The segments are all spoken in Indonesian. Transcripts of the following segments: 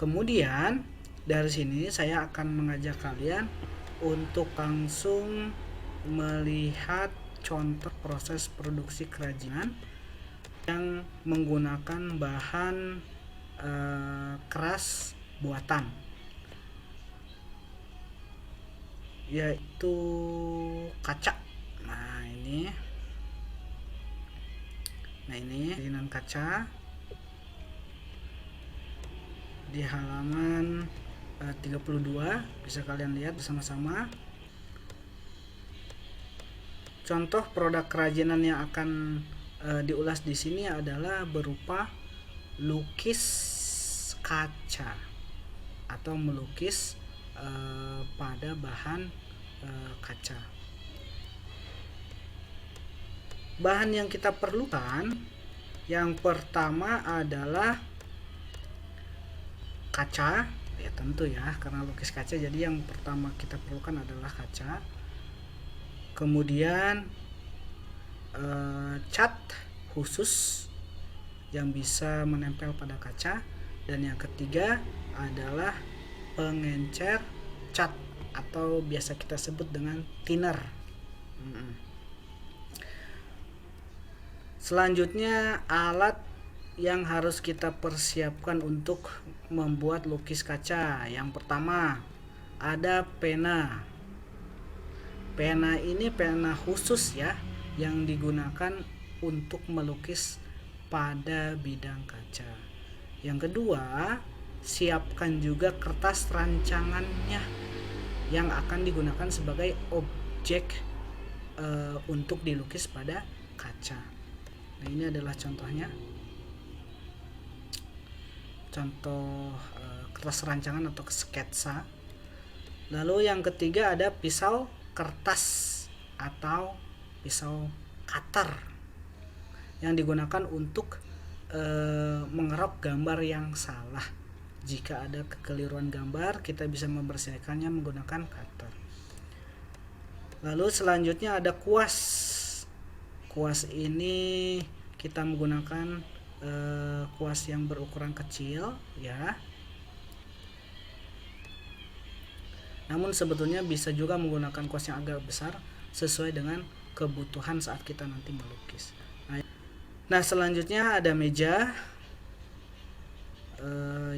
Kemudian dari sini saya akan mengajak kalian untuk langsung melihat contoh proses produksi kerajinan yang menggunakan bahan keras buatan, yaitu kaca. Nah ini kerajinan kaca di halaman 32, bisa kalian lihat bersama-sama. Contoh produk kerajinan yang akan diulas di sini adalah berupa lukis kaca atau melukis pada bahan kaca. Bahan yang kita perlukan yang pertama adalah kaca, ya tentu ya, karena lukis kaca, jadi yang pertama kita perlukan adalah kaca. Kemudian cat khusus yang bisa menempel pada kaca, dan yang ketiga adalah pengencer cat atau biasa kita sebut dengan thinner. Selanjutnya alat yang harus kita persiapkan untuk membuat lukis kaca. Yang pertama ada pena. Pena ini pena khusus ya, yang digunakan untuk melukis pada bidang kaca. Yang kedua, siapkan juga kertas rancangannya yang akan digunakan sebagai objek untuk dilukis pada kaca. Nah, ini adalah contohnya, contoh kertas rancangan atau sketsa. Lalu yang ketiga ada pisau kertas atau pisau cutter yang digunakan untuk mengerok gambar yang salah. Jika ada kekeliruan gambar, kita bisa membersihkannya menggunakan cutter. Lalu selanjutnya ada kuas. Kuas ini kita menggunakan kuas yang berukuran kecil ya. Namun sebetulnya bisa juga menggunakan kuas yang agak besar sesuai dengan kebutuhan saat kita nanti melukis. Nah selanjutnya ada meja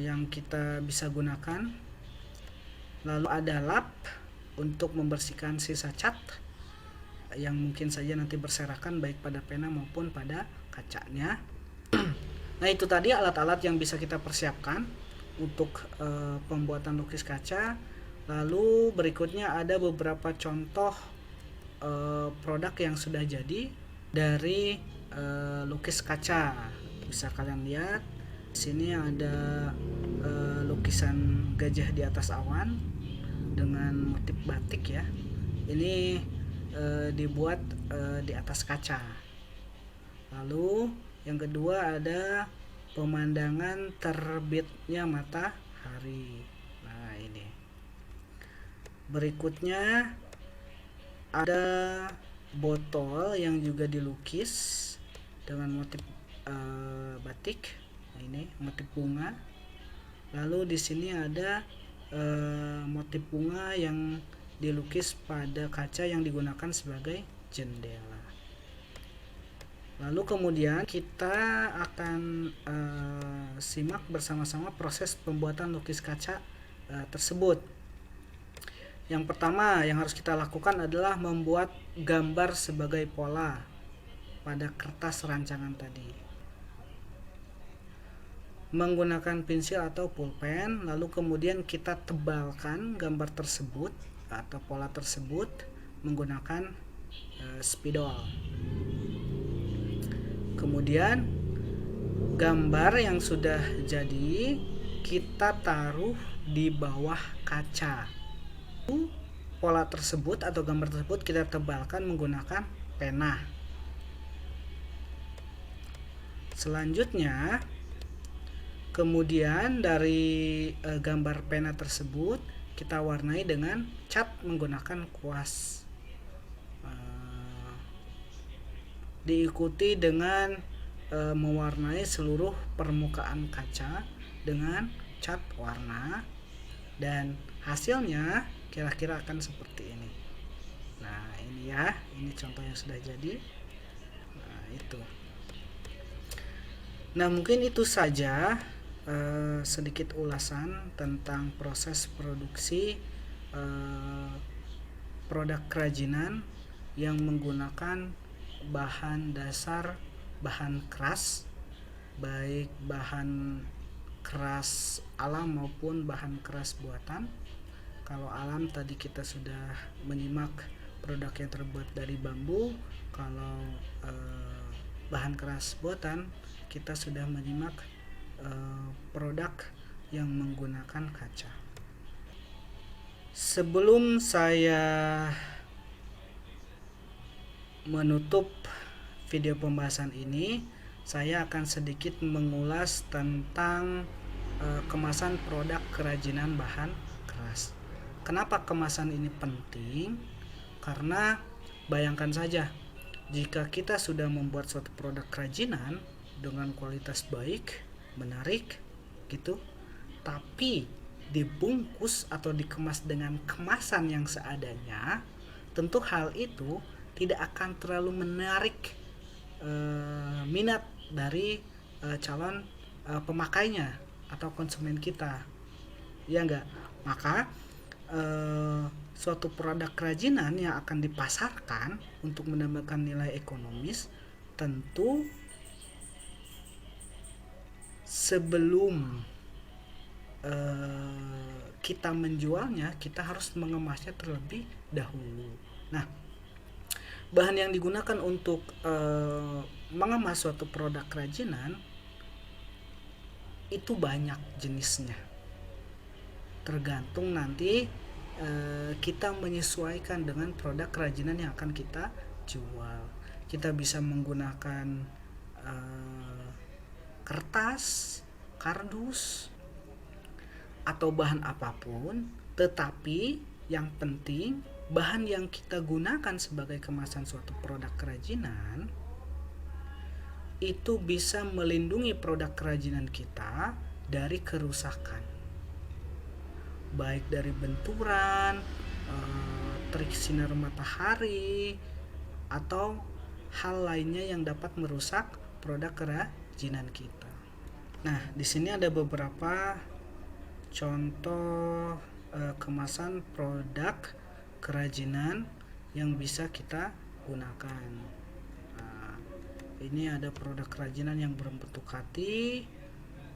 yang kita bisa gunakan. Lalu ada lap untuk membersihkan sisa cat yang mungkin saja nanti berserakan baik pada pena maupun pada kacanya. Nah itu tadi alat-alat yang bisa kita persiapkan untuk pembuatan lukis kaca. Lalu berikutnya ada beberapa contoh produk yang sudah jadi dari lukis kaca. Bisa kalian lihat di sini ada lukisan gajah di atas awan dengan motif batik ya. Ini dibuat di atas kaca. Lalu yang kedua ada pemandangan terbitnya matahari. Nah ini. Berikutnya ada botol yang juga dilukis dengan motif batik. Nah, ini motif bunga. Lalu di sini ada motif bunga yang dilukis pada kaca yang digunakan sebagai jendela. Lalu kemudian kita akan simak bersama-sama proses pembuatan lukis kaca tersebut. Yang pertama yang harus kita lakukan adalah membuat gambar sebagai pola pada kertas rancangan tadi. Menggunakan pensil atau pulpen, lalu kemudian kita tebalkan gambar tersebut atau pola tersebut menggunakan spidol. Kemudian gambar yang sudah jadi kita taruh di bawah kaca. Pola tersebut atau gambar tersebut kita tebalkan menggunakan pena. Selanjutnya kemudian dari gambar pena tersebut kita warnai dengan cat menggunakan kuas. Diikuti dengan mewarnai seluruh permukaan kaca dengan cat warna, dan hasilnya kira-kira akan seperti ini. Nah ini ya, ini contoh yang sudah jadi. Nah itu. Nah mungkin itu saja sedikit ulasan tentang proses produksi produk kerajinan yang menggunakan bahan dasar bahan keras, baik bahan keras alam maupun bahan keras buatan. Kalau alam tadi kita sudah menyimak produk yang terbuat dari bambu. Kalau bahan keras buatan kita sudah menyimak produk yang menggunakan kaca. Sebelum saya menutup video pembahasan ini, saya akan sedikit mengulas tentang kemasan produk kerajinan bahan keras. Kenapa kemasan ini penting? Karena bayangkan saja, jika kita sudah membuat suatu produk kerajinan dengan kualitas baik, menarik gitu, tapi dibungkus atau dikemas dengan kemasan yang seadanya, tentu hal itu tidak akan terlalu menarik minat dari calon pemakainya atau konsumen kita, ya enggak? Maka suatu produk kerajinan yang akan dipasarkan untuk menambahkan nilai ekonomis, tentu sebelum kita menjualnya, kita harus mengemasnya terlebih dahulu. Nah, bahan yang digunakan untuk mengemas suatu produk kerajinan itu banyak jenisnya, tergantung nanti kita menyesuaikan dengan produk kerajinan yang akan kita jual. Kita bisa menggunakan kertas, kardus, atau bahan apapun, tetapi yang penting bahan yang kita gunakan sebagai kemasan suatu produk kerajinan itu bisa melindungi produk kerajinan kita dari kerusakan, baik dari benturan, terik sinar matahari, atau hal lainnya yang dapat merusak produk kerajinan kita. Nah, di sini ada beberapa contoh kemasan produk kerajinan yang bisa kita gunakan. Nah, ini ada produk kerajinan yang berbentuk hati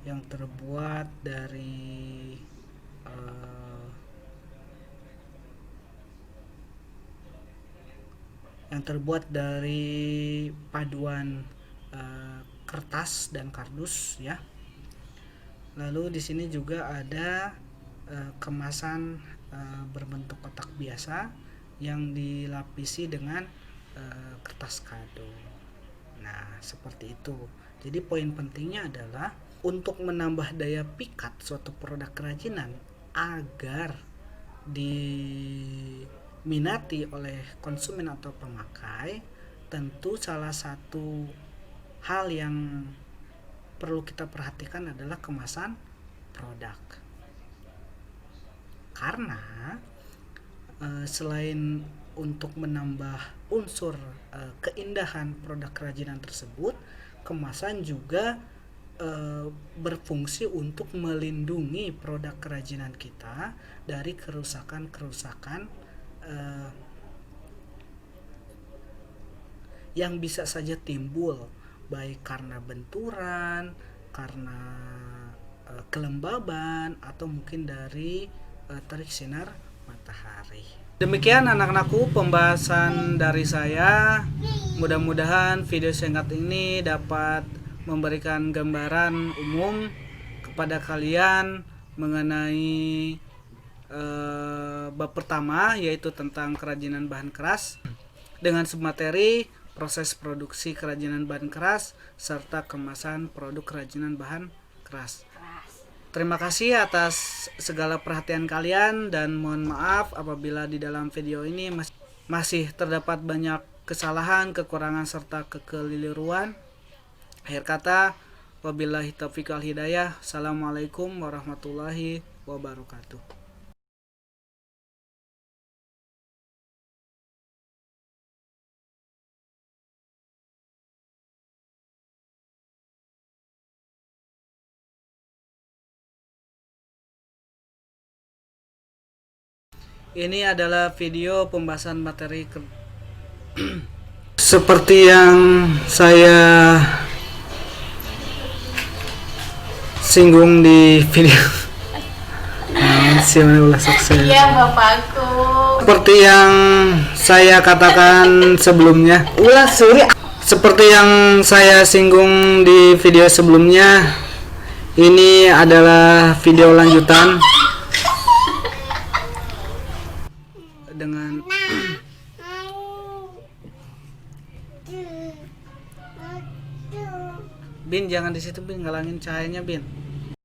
yang terbuat dari paduan kertas dan kardus ya. Lalu di sini juga ada kemasan berbentuk kotak biasa yang dilapisi dengan kertas kado. Nah, seperti itu. Jadi poin pentingnya adalah untuk menambah daya pikat suatu produk kerajinan agar diminati oleh konsumen atau pemakai, tentu salah satu hal yang perlu kita perhatikan adalah kemasan produk. Karena selain untuk menambah unsur keindahan produk kerajinan tersebut, kemasan juga berfungsi untuk melindungi produk kerajinan kita dari kerusakan-kerusakan yang bisa saja timbul, baik karena benturan, karena kelembaban, atau mungkin dari terik sinar matahari. Demikian anak-anakku pembahasan dari saya. Mudah-mudahan video singkat ini dapat memberikan gambaran umum kepada kalian mengenai bab pertama, yaitu tentang kerajinan bahan keras dengan submateri proses produksi kerajinan bahan keras serta kemasan produk kerajinan bahan keras. Terima kasih atas segala perhatian kalian, dan mohon maaf apabila di dalam video ini masih terdapat banyak kesalahan, kekurangan, serta kekeliruan. Akhir kata, Wabillahi taufiq wal hidayah. Assalamualaikum warahmatullahi wabarakatuh. Ini adalah video pembahasan materi seperti yang saya singgung di video. Iya, Bapakku. Seperti yang saya katakan sebelumnya. Seperti yang saya singgung di video sebelumnya, ini adalah video lanjutan dengan Bin, jangan di situ Bin, ngalangin cahayanya Bin.